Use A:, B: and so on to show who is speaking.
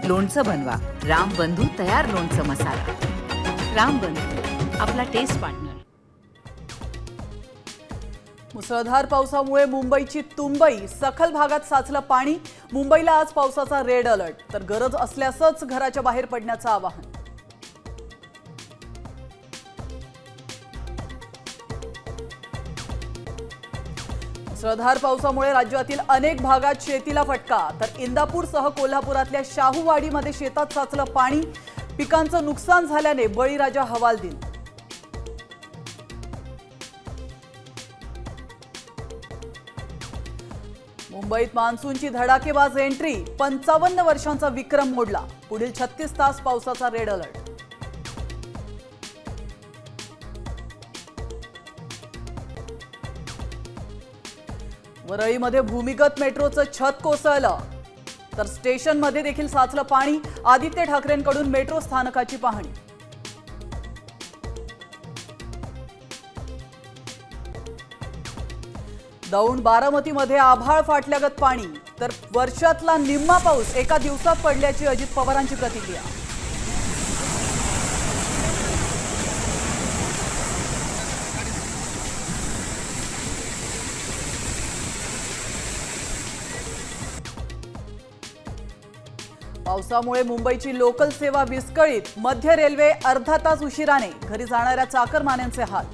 A: लोणचं बनवा. रामबंधू तयार लोणचं मसाला. रामबंधू, आपला टेस्ट पार्टनर.
B: मुसळधार पावसामुळे मुंबईची तुंबई, सखल भागात साचलं पाणी. मुंबईला आज पावसाचा रेड अलर्ट, तर गरज असल्यासच घराच्या बाहेर पडण्याचं आवाहन. मुसळधार पावसामुळे राज्यातील अनेक भागात शेतीला फटका, तर इंदापूरसह कोल्हापुरातल्या शाहूवाडीमध्ये शेतात साचलं पाणी. पिकांचं नुकसान झाल्याने बळीराजा हवालदिल. मुंबईत मान्सूनची धडाकेबाज एंट्री, 55 वर्षांचा विक्रम मोडला. पुढील 36 तास पावसाचा रेड अलर्ट. वरळीमध्ये भूमिगत मेट्रोचं छत कोसळलं, तर स्टेशनमध्ये देखील साचलं पाणी. आदित्य ठाकरेंकडून मेट्रो स्थानकाची पाहणी. दौंड बारामतीमध्ये आभाळ फाटल्यागत पाणी, तर वर्षातला निम्मा पाऊस एका दिवसात पडल्याची अजित पवारांची प्रतिक्रिया. पावसामुळे मुंबईची लोकल सेवा विस्कळीत. मध्य रेल्वे अर्धा तास उशिराने. घरी जाणाऱ्या चाकरमान्यांचे हाल.